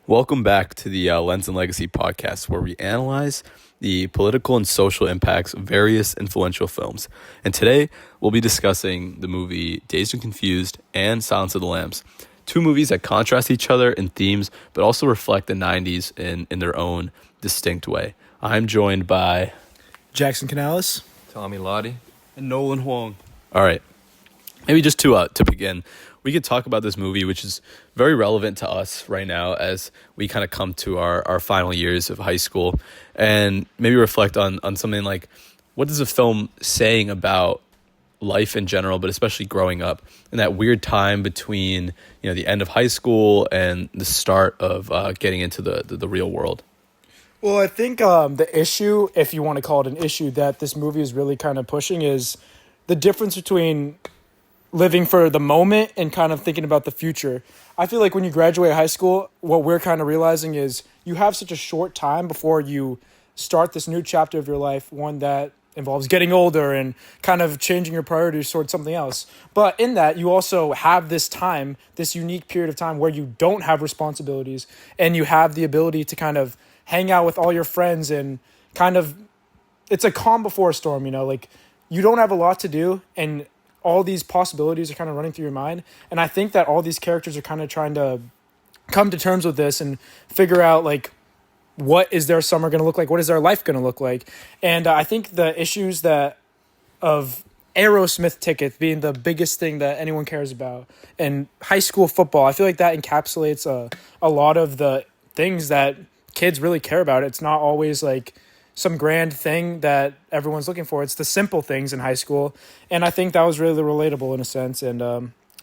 Welcome back to the Lens and Legacy podcast, where we analyze the political and social impacts of various influential films. And today, we'll be discussing the movie Dazed and Confused and Silence of the Lambs, two movies that contrast each other in themes, but also reflect the 90s in their own distinct way. I'm joined by Jackson Canales, Tommy Lottie, and Nolan Huang. All right. Maybe just to begin, we could talk about this movie, which is very relevant to us right now as we kind of come to our final years of high school, and maybe reflect on something like, what is the film saying about life in general, but especially growing up in that weird time between, the end of high school and the start of getting into the real world. Well, I think the issue, if you want to call it an issue, that this movie is really kind of pushing is the difference between living for the moment and kind of thinking about the future. I feel like when you graduate high school, what we're kind of realizing is you have such a short time before you start this new chapter of your life, one that involves getting older and kind of changing your priorities towards something else. But in that, you also have this time, this unique period of time where you don't have responsibilities and you have the ability to kind of hang out with all your friends and kind of, it's a calm before a storm, like you don't have a lot to do and all these possibilities are kind of running through your mind. And I think that all these characters are kind of trying to come to terms with this and figure out, like, what is their summer going to look like? What is their life going to look like? And I think the issues of Aerosmith tickets being the biggest thing that anyone cares about, and high school football, I feel like that encapsulates a lot of the things that kids really care about. It's not always like some grand thing that everyone's looking for. It's the simple things in high school. And I think that was really relatable in a sense. And I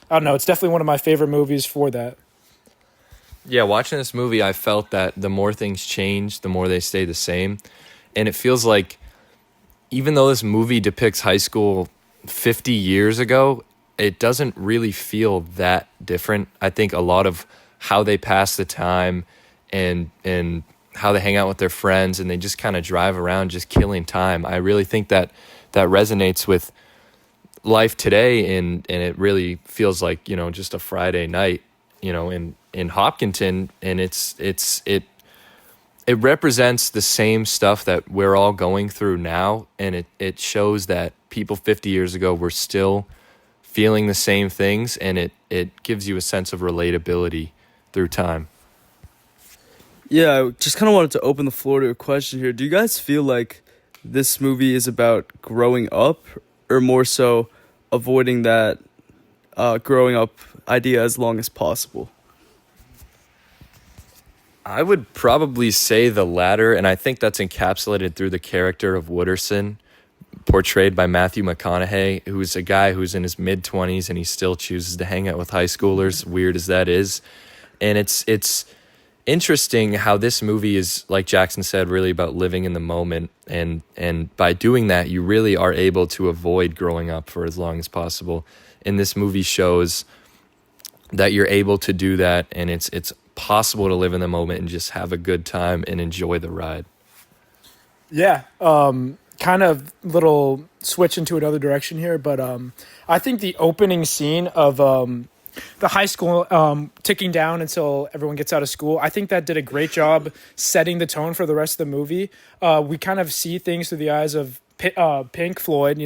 don't know, it's definitely one of my favorite movies for that. Yeah, watching this movie, I felt that the more things change, the more they stay the same. And it feels like even though this movie depicts high school 50 years ago, it doesn't really feel that different. I think a lot of how they pass the time and how they hang out with their friends and they just kind of drive around just killing time. I really think that resonates with life today, and it really feels like, just a Friday night, in Hopkinton, and it represents the same stuff that we're all going through now, and it shows that people 50 years ago were still feeling the same things, and it gives you a sense of relatability through time. Yeah, I just kind of wanted to open the floor to a question here. Do you guys feel like this movie is about growing up, or more so avoiding that growing up idea as long as possible? I would probably say the latter, and I think that's encapsulated through the character of Wooderson, portrayed by Matthew McConaughey, who's a guy who's in his mid-20s and he still chooses to hang out with high schoolers, weird as that is. And it's interesting how this movie is, like Jackson said, really about living in the moment, and by doing that, you really are able to avoid growing up for as long as possible. And this movie shows that you're able to do that, and it's possible to live in the moment and just have a good time and enjoy the ride. Yeah, kind of little switch into another direction here, but I think the opening scene of the high school ticking down until everyone gets out of school, I think that did a great job setting the tone for the rest of the movie. We kind of see things through the eyes of Pink Floyd,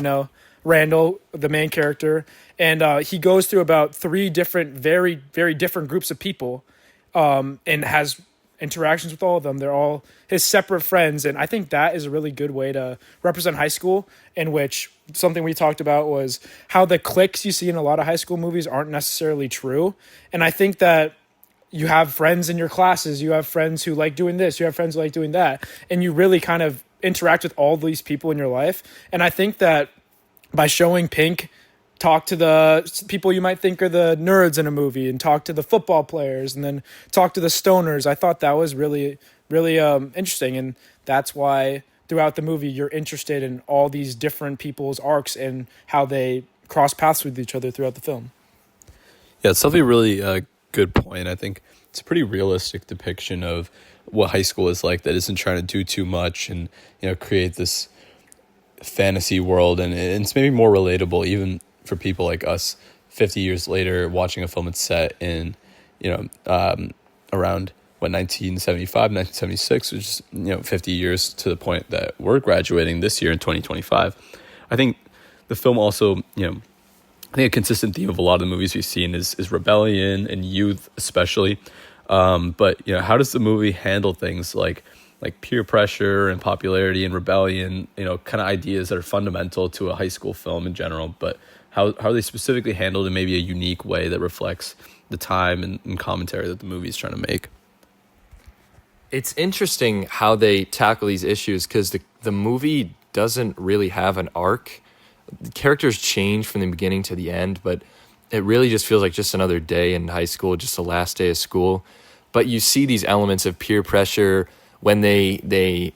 Randall, the main character, and he goes through about three different, very, very different groups of people, and has interactions with all of them. They're all his separate friends, and I think that is a really good way to represent high school, in which something we talked about was how the cliques you see in a lot of high school movies aren't necessarily true. And I think that you have friends in your classes, you have friends who like doing this, you have friends who like doing that, and you really kind of interact with all these people in your life. And I think that by showing Pink talk to the people you might think are the nerds in a movie, and talk to the football players, and then talk to the stoners, I thought that was really, really interesting. And that's why throughout the movie you're interested in all these different people's arcs and how they cross paths with each other throughout the film. Yeah, it's definitely a really good point. I think it's a pretty realistic depiction of what high school is like that isn't trying to do too much and, create this fantasy world. And it's maybe more relatable even for people like us 50 years later watching a film that's set in, around 1975, 1976, which is 50 years to the point that we're graduating this year in 2025. I think the film also, I think a consistent theme of a lot of the movies we've seen is rebellion and youth, especially. But how does the movie handle things like peer pressure and popularity and rebellion? Kind of ideas that are fundamental to a high school film in general. But how are they specifically handled in maybe a unique way that reflects the time and commentary that the movie is trying to make? It's interesting how they tackle these issues because the movie doesn't really have an arc. The characters change from the beginning to the end, but it really just feels like just another day in high school, just the last day of school. But you see these elements of peer pressure when they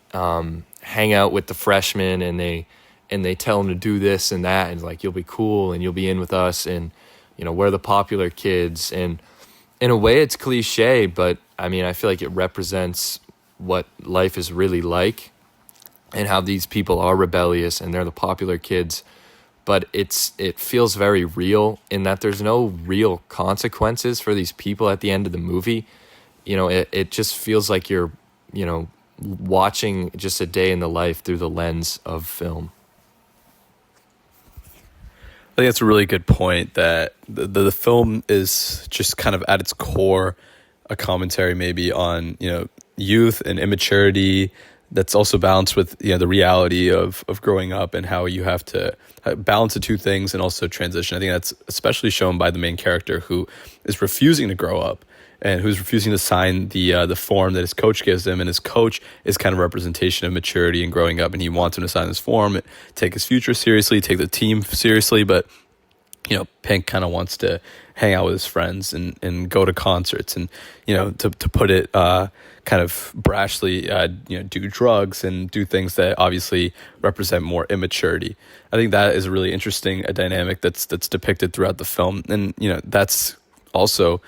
hang out with the freshmen and they tell them to do this and that, and like, you'll be cool and you'll be in with us, and we're the popular kids. And in a way it's cliche, but I mean, I feel like it represents what life is really like and how these people are rebellious and they're the popular kids. But it feels very real in that there's no real consequences for these people at the end of the movie. It just feels like you're, watching just a day in the life through the lens of film. I think that's a really good point, that the film is just kind of at its core a commentary maybe on youth and immaturity, that's also balanced with the reality of growing up and how you have to balance the two things and also transition. I think that's especially shown by the main character, who is refusing to grow up and who's refusing to sign the form that his coach gives him. And his coach is kind of a representation of maturity and growing up, and he wants him to sign this form, take his future seriously, take the team seriously. But Pink kind of wants to hang out with his friends and go to concerts and to put it kind of brashly, do drugs and do things that obviously represent more immaturity. I think that is a really interesting dynamic that's depicted throughout the film, and that's also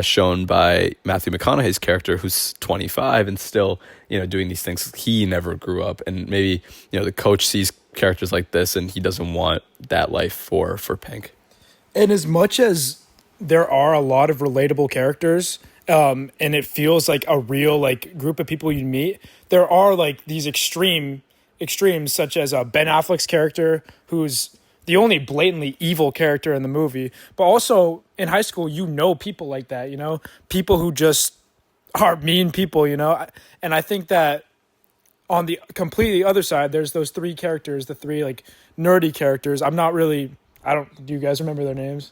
shown by Matthew McConaughey's character, who's 25 and still doing these things. He never grew up, and maybe the coach sees characters like this and he doesn't want that life for Pink. And as much as there are a lot of relatable characters, and it feels like a real group of people you meet, there are these extremes, such as Ben Affleck's character, who's the only blatantly evil character in the movie. But also in high school, people like that, people who just are mean people, And I think that on the completely other side, there's those three characters, the three nerdy characters. Do you guys remember their names?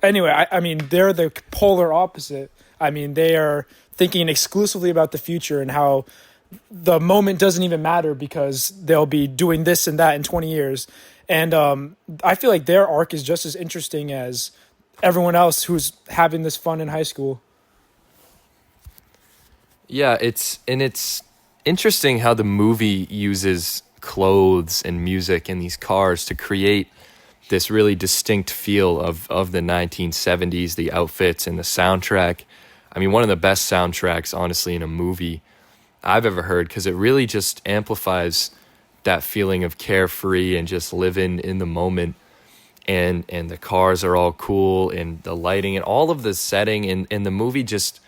Anyway, I mean, they're the polar opposite. I mean, they are thinking exclusively about the future and how the moment doesn't even matter because they'll be doing this and that in 20 years. And I feel like their arc is just as interesting as everyone else who's having this fun in high school. Yeah, it's interesting how the movie uses clothes and music and these cars to create this really distinct feel of the 1970s, the outfits and the soundtrack. I mean, one of the best soundtracks, honestly, in a movie I've ever heard, because it really just amplifies that feeling of carefree and just living in the moment. And the cars are all cool, and the lighting and all of the setting, and the movie just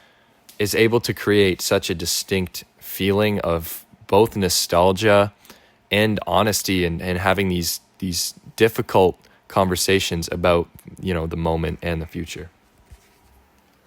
is able to create such a distinct feeling of both nostalgia and honesty, and having these difficult conversations about the moment and the future.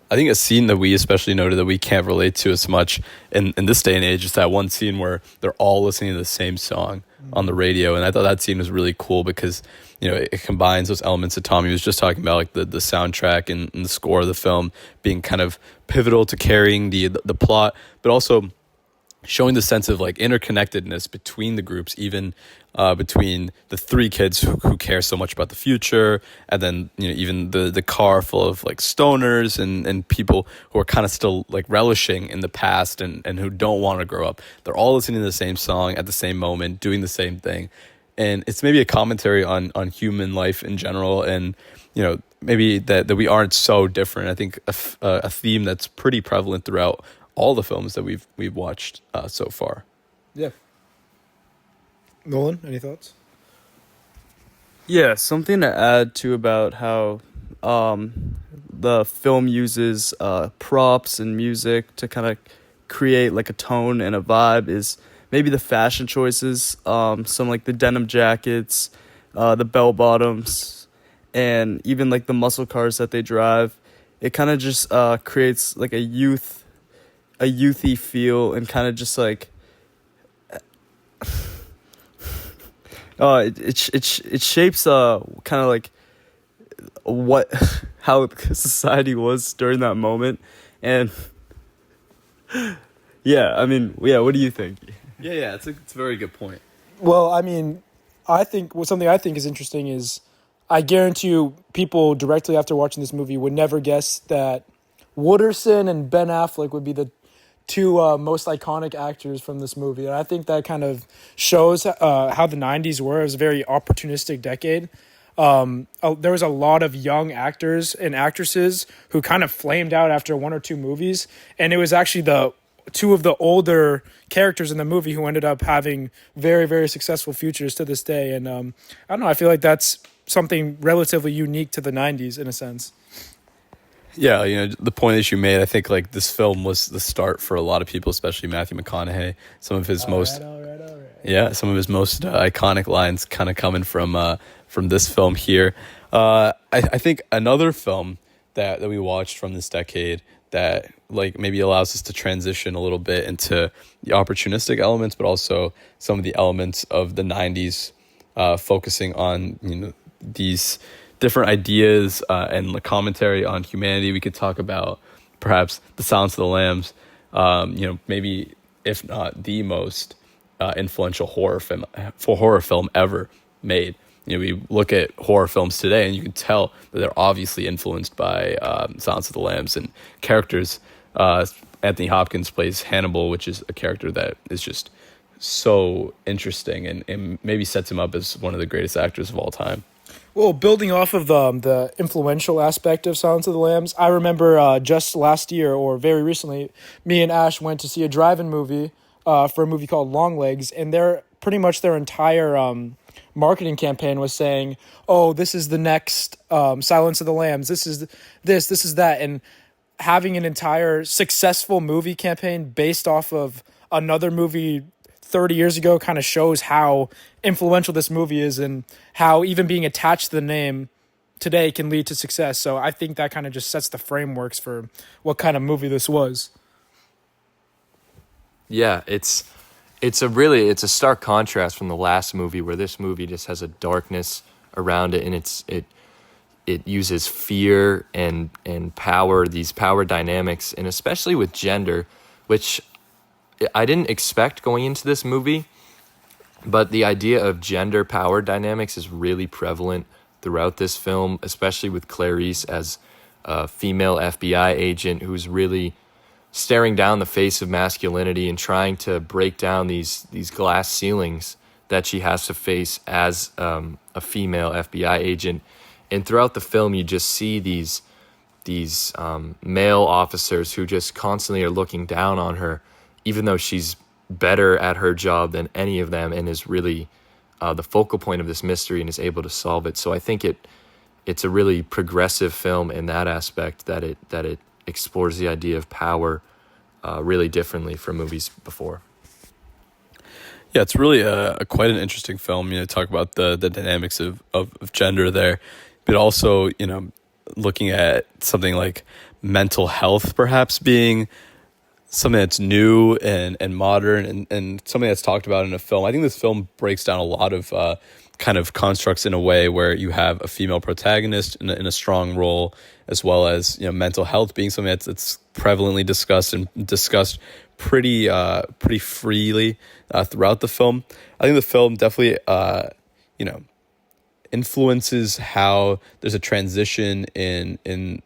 I think a scene that we especially noted that we can't relate to as much in this day and age is that one scene where they're all listening to the same song on the radio. And I thought that scene was really cool because, it combines those elements that Tommy was just talking about, like the soundtrack and the score of the film being kind of pivotal to carrying the plot, but also showing the sense of interconnectedness between the groups, even between the three kids who care so much about the future, and then even the car full of stoners and people who are kind of still relishing in the past and who don't want to grow up. They're all listening to the same song at the same moment, doing the same thing, and it's maybe a commentary on human life in general, and maybe that we aren't so different. I think a theme that's pretty prevalent throughout all the films that we've watched so far. Yeah. Nolan, any thoughts? Yeah, something to add to about how the film uses props and music to kind of create like a tone and a vibe is maybe the fashion choices, some like the denim jackets, the bell bottoms, and even like the muscle cars that they drive. It kind of just creates like a youthy feel, and kind of just like it shapes kind of like what how society was during that moment. And yeah, I mean, yeah, what do you think? Yeah, it's a very good point. Well, I mean, I think something I think is interesting is I guarantee you people directly after watching this movie would never guess that Wooderson and Ben Affleck would be the two most iconic actors from this movie. And I think that kind of shows how the 90s were. It was a very opportunistic decade. There was a lot of young actors and actresses who kind of flamed out after one or two movies. And it was actually the two of the older characters in the movie who ended up having very, very successful futures to this day. And I don't know, I feel like that's something relatively unique to the 90s in a sense. Yeah, the point that you made, I think like this film was the start for a lot of people, especially Matthew McConaughey. Some of his some of his most iconic lines kind of coming from this film here. I think another film that we watched from this decade that like maybe allows us to transition a little bit into the opportunistic elements, but also some of the elements of the 90s, focusing on these different ideas and the commentary on humanity. We could talk about perhaps The Silence of the Lambs, maybe if not the most influential horror film ever made. We look at horror films today, and you can tell that they're obviously influenced by Silence of the Lambs and characters. Anthony Hopkins plays Hannibal, which is a character that is just so interesting and maybe sets him up as one of the greatest actors of all time. Well, building off of the influential aspect of Silence of the Lambs, I remember just last year or very recently, me and Ash went to see a drive-in movie for a movie called Longlegs, and pretty much their entire marketing campaign was saying, "Oh, this is the next Silence of the Lambs. This is that," and having an entire successful movie campaign based off of another movie 30 years ago kind of shows how influential this movie is and how even being attached to the name today can lead to success. So I think that kind of just sets the frameworks for what kind of movie this was. Yeah, it's a stark contrast from the last movie, where this movie just has a darkness around it, and it uses fear and power, these power dynamics, and especially with gender, which I didn't expect going into this movie, but the idea of gender power dynamics is really prevalent throughout this film, especially with Clarice as a female FBI agent who's really staring down the face of masculinity and trying to break down these glass ceilings that she has to face as a female FBI agent. And throughout the film, you just see these male officers who just constantly are looking down on her, even though she's better at her job than any of them and is really the focal point of this mystery and is able to solve it. So I think it's a really progressive film in that aspect, that it explores the idea of power really differently from movies before. Yeah, it's really quite an interesting film. Talk about the dynamics of gender there, but also looking at something like mental health perhaps being something that's new and modern and something that's talked about in a film. I think this film breaks down a lot of kind of constructs in a way where you have a female protagonist in a strong role, as well as mental health being something that's prevalently discussed and discussed pretty freely throughout the film. I think the film definitely influences how there's a transition in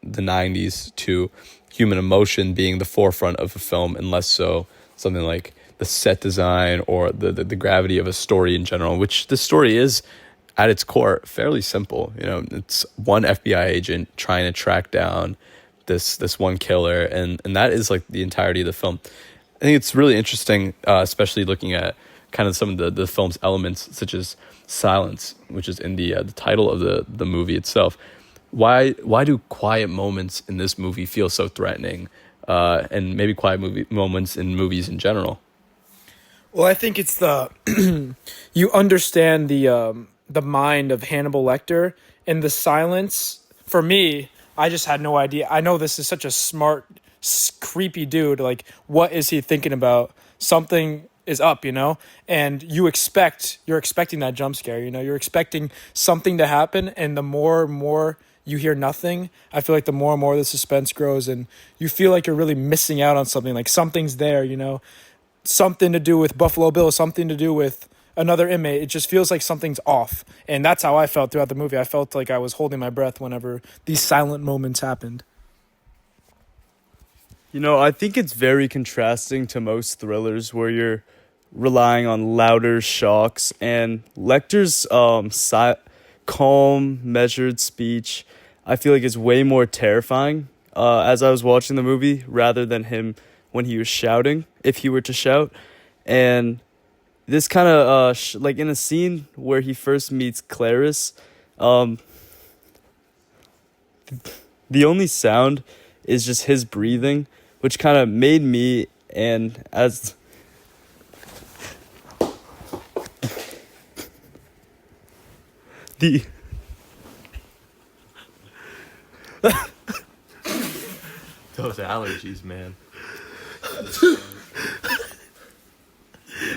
the 90s to human emotion being the forefront of a film, and less so something like the set design or the gravity of a story in general, which the story is at its core fairly simple. It's one FBI agent trying to track down this one killer, and that is like the entirety of the film. I think it's really interesting, especially looking at kind of some of the film's elements, such as silence, which is in the title of the movie itself. why do quiet moments in this movie feel so threatening, and maybe quiet movie moments in movies in general? Well, I think it's the you understand the mind of Hannibal Lecter, and the silence. For me, I just had no idea. I know this is such a smart, creepy dude. Like, what is he thinking about? Something is up, and you're expecting that jump scare. You're expecting something to happen, and the more and more you hear nothing, I feel like the more and more the suspense grows, and you feel like you're really missing out on something. Like something's there, something to do with Buffalo Bill, something to do with another inmate. It just feels like something's off. And that's how I felt throughout the movie. I felt like I was holding my breath whenever these silent moments happened. I think it's very contrasting to most thrillers where you're relying on louder shocks, and Lecter's calm, measured speech, I feel like is way more terrifying as I was watching the movie rather than him when he was shouting, if he were to shout. And this kind of, like in a scene where he first meets Clarice, the only sound is just his breathing, which kind of made me, and as the Those allergies, man.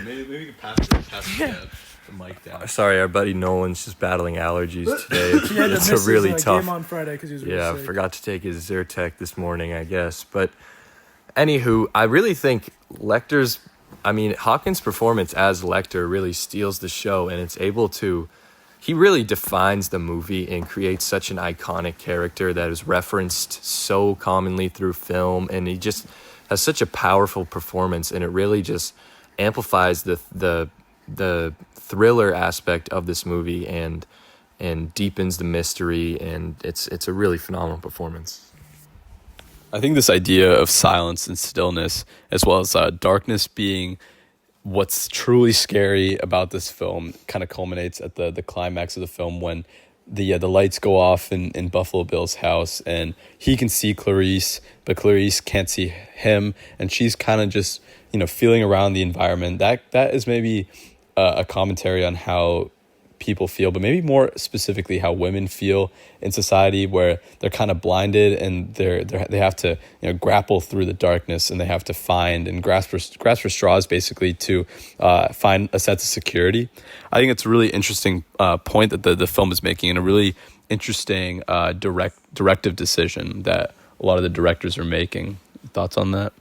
Maybe we can pass the mic down. Sorry, our buddy Nolan's just battling allergies today. He had to It's miss a really his, tough. game on Friday because he was really Yeah, I sick. forgot to take his Zyrtec this morning, I guess. But anywho, I really think Hawkins' performance as Lecter really steals the show, and he really defines the movie and creates such an iconic character that is referenced so commonly through film, and he just has such a powerful performance, and it really just amplifies the thriller aspect of this movie and deepens the mystery, and it's a really phenomenal performance. I think this idea of silence and stillness, as well as darkness being what's truly scary about this film, kind of culminates at the climax of the film when the lights go off in Buffalo Bill's house, and he can see Clarice, but Clarice can't see him, and she's kind of just feeling around the environment. That is maybe a commentary on how people feel, but maybe more specifically how women feel in society, where they're kind of blinded and they have to grapple through the darkness, and they have to find and grasp for straws basically to find a sense of security. I think it's a really interesting point that the film is making, and a really interesting directive decision that a lot of the directors are making. Thoughts on that?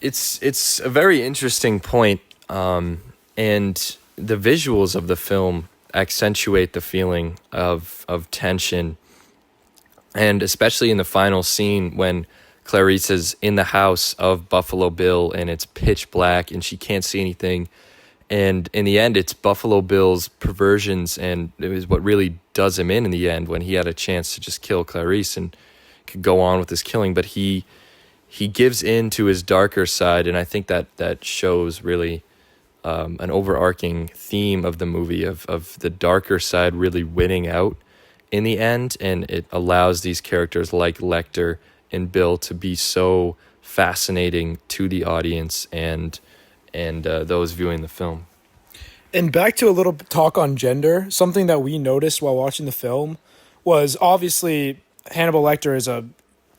It's a very interesting point, and the visuals of the film accentuate the feeling of tension, and especially in the final scene when Clarice is in the house of Buffalo Bill and it's pitch black and she can't see anything, and in the end it's Buffalo Bill's perversions, and it was what really does him in the end, when he had a chance to just kill Clarice and could go on with his killing, but he gives in to his darker side, and I think that shows really an overarching theme of the movie of the darker side really winning out in the end, and it allows these characters like Lecter and Bill to be so fascinating to the audience and those viewing the film. And back to a little talk on gender, something that we noticed while watching the film was obviously Hannibal Lecter is a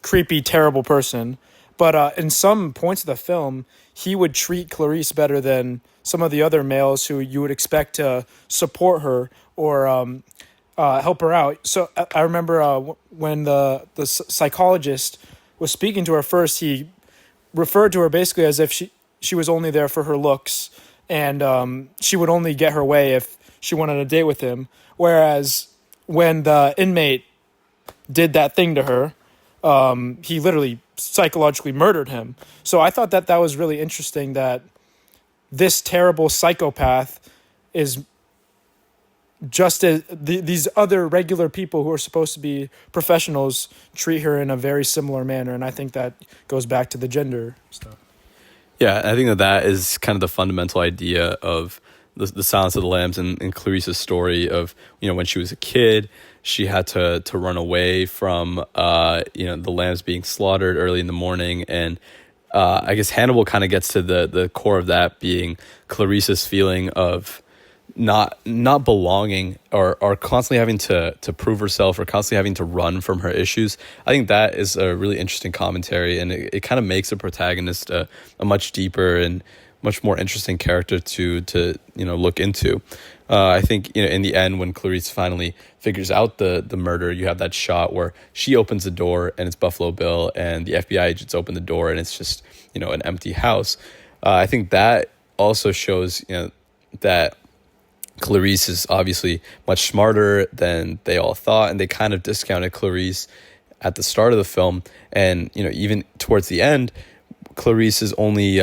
creepy, terrible person, but in some points of the film, he would treat Clarice better than some of the other males who you would expect to support her or help her out. So I remember when the psychologist was speaking to her first, he referred to her basically as if she was only there for her looks, and she would only get her way if she went on a date with him. Whereas when the inmate did that thing to her, he literally psychologically murdered him. So I thought that was really interesting, that this terrible psychopath is just as these other regular people who are supposed to be professionals treat her in a very similar manner. And I think that goes back to the gender stuff. Yeah, I think that is kind of the fundamental idea of the Silence of the Lambs and Clarice's story of, when she was a kid, she had to run away from the lambs being slaughtered early in the morning. And I guess Hannibal kind of gets to the core of that, being Clarice's feeling of not belonging, or constantly having to prove herself, or constantly having to run from her issues. I think that is a really interesting commentary, and it kind of makes the protagonist a much deeper and much more interesting character to look into. I think in the end, when Clarice finally figures out the murder, you have that shot where she opens the door and it's Buffalo Bill, and the FBI agents open the door and it's just an empty house. I think that also shows that Clarice is obviously much smarter than they all thought, and they kind of discounted Clarice at the start of the film, and even towards the end, Clarice is only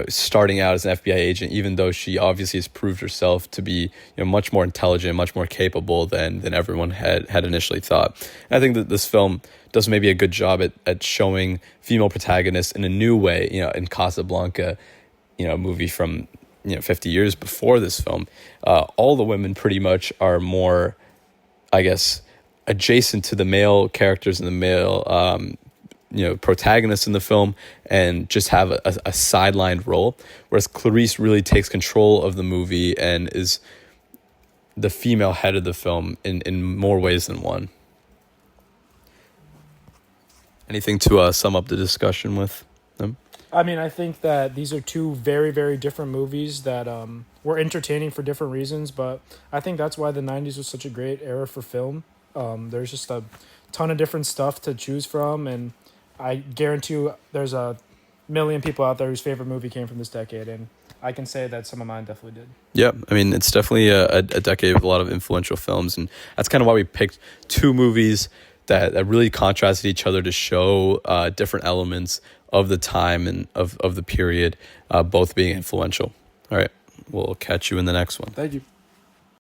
starting out as an FBI agent, even though she obviously has proved herself to be much more intelligent, much more capable than everyone had initially thought. And I think that this film does maybe a good job at showing female protagonists in a new way. In Casablanca, a movie from 50 years before this film, all the women pretty much are more, I guess, adjacent to the male characters and the male protagonists in the film, and just have a sidelined role, whereas Clarice really takes control of the movie and is the female head of the film in more ways than one. Anything to sum up the discussion with them? I mean, I think that these are two very, very different movies that were entertaining for different reasons, but I think that's why the 90s was such a great era for film. There's just a ton of different stuff to choose from, and I guarantee you there's a million people out there whose favorite movie came from this decade, and I can say that some of mine definitely did. Yeah, I mean, it's definitely a decade with a lot of influential films, and that's kind of why we picked two movies that really contrasted each other to show different elements of the time and of the period, both being influential. All right, we'll catch you in the next one. Thank you.